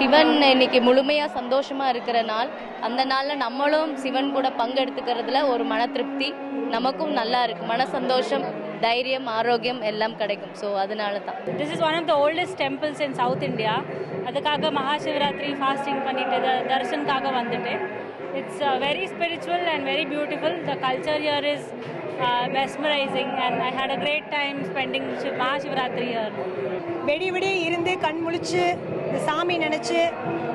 சிவன் இன்னைக்கு முழுமையா சந்தோஷமா இருக்கிற நாள். அந்த நாள்ல நம்மளும் சிவன் கூட பங்கெடுத்துக்கிறதுல ஒரு மன திருப்தி, நமக்கும் நல்லா இருக்கு. மன சந்தோஷம், தைரியம், ஆரோக்கியம் எல்லாம் கிடைக்கும். ஸோ அதனால தான். This is one of the oldest temples in South India. அதுக்காக மகாசிவராத்திரி ஃபாஸ்டிங் பண்ணிட்டு தரிசனுக்காக வந்துட்டு it's very spiritual and very beautiful. The culture here is mesmerizing and I had a great time spending Mahashivratri here. வெடி இருந்து கண் முழிச்சு இந்த சாமி நினச்சி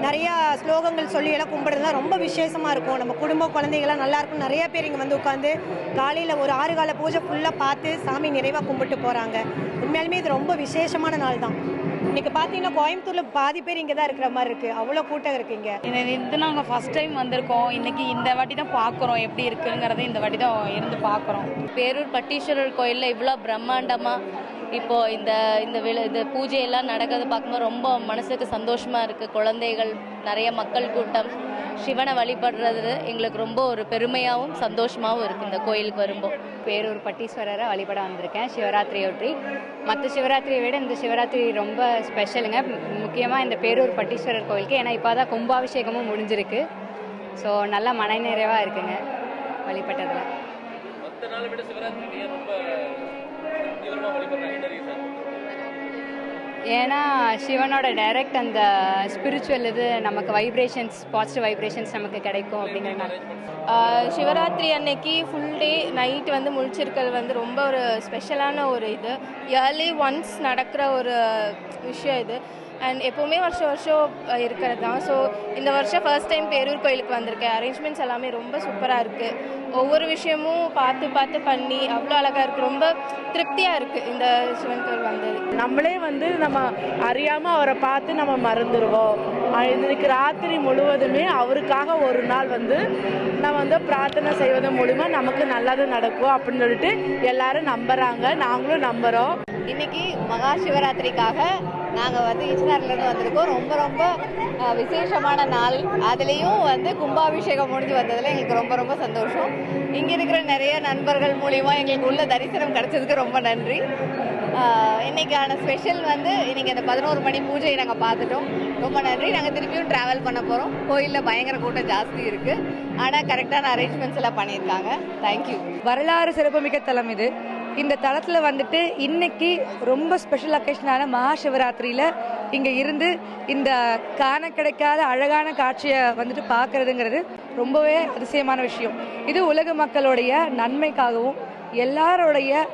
நிறையா ஸ்லோகங்கள் சொல்லி எல்லாம் கும்பிடுறதுலாம் ரொம்ப விசேஷமாக இருக்கும். நம்ம குடும்ப குழந்தைகள்லாம் நல்லா இருக்கும். நிறைய பேர் இங்கே வந்து உட்காந்து காலையில் ஒரு 6 கால பூஜை ஃபுல்லாக பார்த்து சாமி நிறைவாக கும்பிட்டு போகிறாங்க. உண்மையாலுமே இது ரொம்ப விசேஷமான நாள் தான். இன்றைக்கி பார்த்தீங்கன்னா கோயம்புத்தூரில் பாதி பேர் இங்கே தான் இருக்கிற மாதிரி இருக்குது. அவ்வளோ கூட்டம் இருக்குங்க. இது நாங்கள் ஃபஸ்ட் டைம் வந்திருக்கோம். இன்றைக்கி இந்த வாட்டி தான் பார்க்குறோம் எப்படி இருக்குங்கிறத இந்த வாட்டி தான் இருந்து பார்க்குறோம். பேரூர் பட்டீஸ்வரர் கோயிலில் இவ்வளோ பிரம்மாண்டமாக இப்போது இந்த பூஜையெல்லாம் நடக்கிறது பார்க்கும்போது ரொம்ப மனசுக்கு சந்தோஷமாக இருக்குது. குழந்தைகள், நிறைய மக்கள் கூட்டம், சிவனை வழிபடுறது எங்களுக்கு ரொம்ப ஒரு பெருமையாகவும் சந்தோஷமாகவும் இருக்குது இந்த கோயிலுக்கு வரும்போது. பேரூர் பட்டீஸ்வரரை வழிபட வந்திருக்கேன் சிவராத்திரியொற்றி. மற்ற சிவராத்திரியை விட இந்த சிவராத்திரி ரொம்ப ஸ்பெஷலுங்க. முக்கியமாக இந்த பேரூர் பட்டீஸ்வரர் கோயிலுக்கு. ஏன்னா இப்போ தான் கும்பாபிஷேகமும் முடிஞ்சிருக்கு. ஸோ நல்லா மன நிறைவாக இருக்குங்க வழிபட்டதில். ஏன்னா சிவனோட டைரக்ட் அந்த ஸ்பிரிச்சுவல் இது நமக்கு வைப்ரேஷன்ஸ், பாசிட்டிவ் வைப்ரேஷன்ஸ் நமக்கு கிடைக்கும் அப்படிங்கிறதுனால. சிவராத்திரி அன்னைக்கு ஃபுல் டே நைட் வந்து முழிச்சிருக்கிறது வந்து ரொம்ப ஒரு ஸ்பெஷலான ஒரு இது. இயர்லி ஒன்ஸ் நடக்கிற ஒரு விஷயம் இது. அண்ட் எப்போவுமே வருஷம் இருக்கிறது தான். ஸோ இந்த வருஷம் ஃபர்ஸ்ட் டைம் பேரூர் கோயிலுக்கு வந்திருக்கேன். அரேஞ்ச்மெண்ட்ஸ் எல்லாமே ரொம்ப சூப்பராக இருக்குது. ஒவ்வொரு விஷயமும் பார்த்து பண்ணி அவ்வளோ அழகாக இருக்குது. ரொம்ப திருப்தியாக இருக்குது இந்த சிவன் கோயில் வந்தது. நம்மளே வந்து நம்ம அறியாமல் அவரை பார்த்து நம்ம மறந்துடுவோம். இன்னைக்கு ராத்திரி முழுவதுமே அவருக்காக ஒரு நாள் வந்து நம்ம வந்து பிரார்த்தனை செய்வதன் மூலிமா நமக்கு நல்லது நடக்கும் அப்படின்னு சொல்லிட்டு எல்லாரும் நம்புகிறாங்க. நாங்களும் நம்புகிறோம். இன்னைக்கு மகா சிவராத்திரிக்காக நாங்கள் வந்து ஈச்சனாரிலேருந்து வந்திருக்கோம். ரொம்ப விசேஷமான நாள். அதுலேயும் வந்து கும்பாபிஷேகம் முடிஞ்சு வந்ததில் எங்களுக்கு ரொம்ப சந்தோஷம். இங்கே இருக்கிற நிறைய நண்பர்கள் மூலிமா எங்களுக்கு உள்ள தரிசனம் கிடைச்சதுக்கு ரொம்ப நன்றி. இன்னைக்கான ஸ்பெஷல் வந்து இன்னைக்கு அந்த 11 மணி பூஜையை நாங்கள் பார்த்துட்டோம். ரொம்ப நன்றி. நாங்கள் திருப்பியும் ட்ராவல் பண்ண போகிறோம். கோயிலில் பயங்கர கூட்டம் ஜாஸ்தி இருக்குது. ஆனால் கரெக்டான அரேஞ்ச்மெண்ட்ஸ் எல்லாம் பண்ணியிருக்காங்க. தேங்க்யூ. வரலாறு சிறப்புமிக்க தலம் இது. இந்த தளத்தில் வந்துட்டு இன்னைக்கு ரொம்ப ஸ்பெஷல் அக்கேஷனான மகாசிவராத்திரியில் இங்கே இருந்து இந்த காண கிடைக்காத அழகான காட்சியை வந்துட்டு பார்க்குறதுங்கிறது ரொம்பவே அதிசயமான விஷயம். இது உலக மக்களுடைய நன்மைக்காகவும் எல்லாருடைய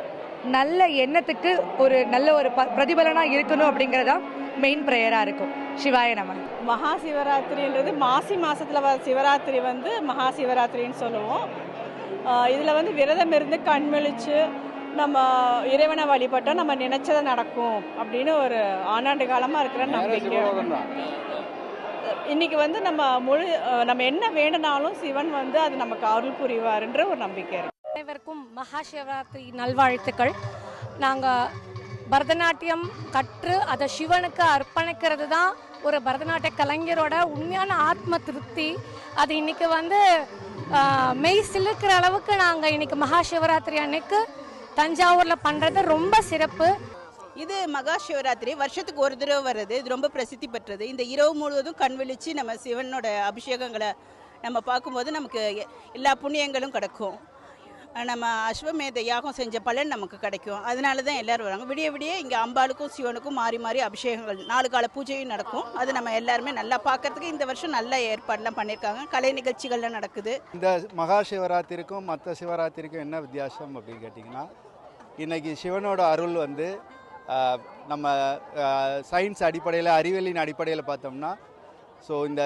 நல்ல எண்ணத்துக்கு ஒரு நல்ல ஒரு பிரதிபலனாக இருக்கணும் அப்படிங்கிறதா மெயின் ப்ரேயராக இருக்கும். சிவாய நம. மகா சிவராத்திரின்றது மாசி மாதத்தில் வர சிவராத்திரி வந்து மகா சிவராத்திரின்னு சொல்லுவோம். இதில் வந்து விரதம் இருந்து கண்மொழிச்சு நம்ம இறைவனை வழிபட்டால் நம்ம நினைச்சதை நடக்கும் அப்படின்னு ஒரு ஆண்டாண்டு காலமாக இருக்கிற நம்பிக்கை. இன்னைக்கு வந்து நம்ம என்ன வேண்டுனாலும் சிவன் வந்து அது நமக்கு அருள் புரிவாருன்ற ஒரு நம்பிக்கை இருக்கு. அனைவருக்கும் மகா சிவராத்திரி நல்வாழ்த்துக்கள். நாங்கள் பரதநாட்டியம் கற்று அதை சிவனுக்கு அர்ப்பணிக்கிறது தான் ஒரு பரதநாட்டிய கலைஞரோட உண்மையான ஆத்ம திருப்தி. அது இன்னைக்கு வந்து மெய் சிலுக்கிற அளவுக்கு நாங்கள் இன்னைக்கு மகா சிவராத்திரி அன்னைக்கு தஞ்சாவூரில் பண்ணுறது ரொம்ப சிறப்பு. இது மகா சிவராத்திரி வருஷத்துக்கு ஒரு தடவை வர்றது. இது ரொம்ப பிரசித்தி பெற்றது. இந்த இரவு முழுவதும் கண் விழிச்சு நம்ம சிவனோட அபிஷேகங்களை நம்ம பார்க்கும்போது நமக்கு எல்லா புண்ணியங்களும் கிடைக்கும். நம்ம அஸ்வமேத யாகம் செஞ்ச பலன் நமக்கு கிடைக்கும். அதனால தான் எல்லோரும் வராங்க. விடிய இங்கே அம்பாளுக்கும் சிவனுக்கும் மாறி அபிஷேகங்கள் 4 கால பூஜையும் நடக்கும். அது நம்ம எல்லாருமே நல்லா பார்க்கறதுக்கு இந்த வருஷம் நல்ல ஏற்பாடுலாம் பண்ணியிருக்காங்க. கலை நிகழ்ச்சிகள்லாம் நடக்குது. இந்த மகா சிவராத்திரிக்கும் மற்ற சிவராத்திரிக்கும் என்ன வித்தியாசம் அப்படின்னு கேட்டிங்கன்னா, இன்றைக்கி சிவனோட அருள் வந்து நம்ம சயின்ஸ் அடிப்படையில், அறிவியலின் அடிப்படையில் பார்த்தோம்னா, ஸோ இந்த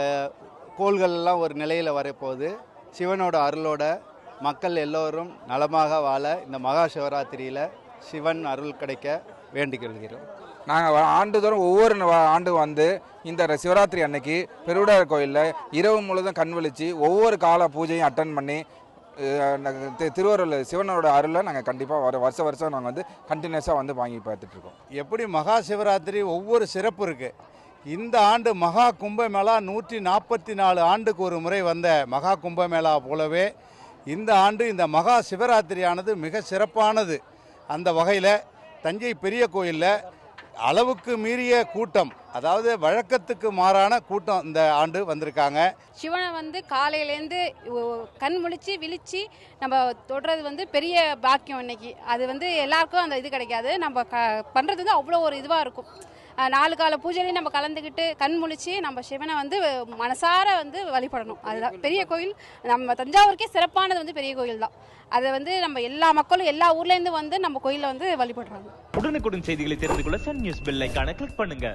கோள்கள்லாம் ஒரு நிலையில் வரப்போகுது. சிவனோட அருளோட மக்கள் எல்லோரும் நலமாக வாழ இந்த மகா சிவராத்திரியில் சிவன் அருள் கிடைக்க வேண்டிக் கொள்கிறோம். நாங்கள் ஆண்டுதோறும் ஒவ்வொரு ஆண்டு வந்து இந்த சிவராத்திரி அன்னைக்கு பெருவுடையார் கோயிலில் இரவு முழுவதும் கண் விழிச்சு ஒவ்வொரு கால பூஜையும் அட்டன் பண்ணி திருவருள் சிவனோட அருளை நாங்கள் கண்டிப்பாக வருஷம் நாங்கள் வந்து கண்டினியூஸாக வந்து வாங்கி பார்த்துட்ருக்கோம். எப்படி மகா சிவராத்திரி ஒவ்வொரு சிறப்பு இருக்குது. இந்த ஆண்டு மகா கும்பமேளா 144 ஆண்டுக்கு ஒரு முறை வந்த மகா கும்பமேளா போலவே இந்த ஆண்டு இந்த மகா சிவராத்திரியானது மிக சிறப்பானது. அந்த வகையில் தஞ்சை பெரிய கோயிலில் அளவுக்கு மீறிய கூட்டம், அதாவது வழக்கத்துக்கு மாறான கூட்டம் இந்த ஆண்டு வந்திருக்காங்க. சிவனை வந்து காலையிலேருந்து கண் முழிச்சு விழிச்சு நம்ம தொடுறது வந்து பெரிய பாக்கியம் இன்னைக்கு. அது வந்து எல்லாருக்கும் அந்த இது கிடைக்காது. நம்ம பண்ணுறது வந்து அவ்வளோ ஒரு இதுவாக இருக்கும். 4 கால பூஜையிலையும் நம்ம கலந்துக்கிட்டு கண் முழிச்சு நம்ம சிவனை வந்து மனசார வந்து வழிபடணும். அதுதான் பெரிய கோயில். நம்ம தஞ்சாவூருக்கே சிறப்பானது வந்து பெரிய கோயில் தான். அதை வந்து நம்ம எல்லா மக்களும் எல்லா ஊர்லேருந்து வந்து நம்ம கோயிலில் வந்து வழிபடுறாங்க. உடனுக்குடன் செய்திகளை தெரிந்து கொள்ள சன் நியூஸ் பெல் ஐகானை கிளிக் பண்ணுங்க.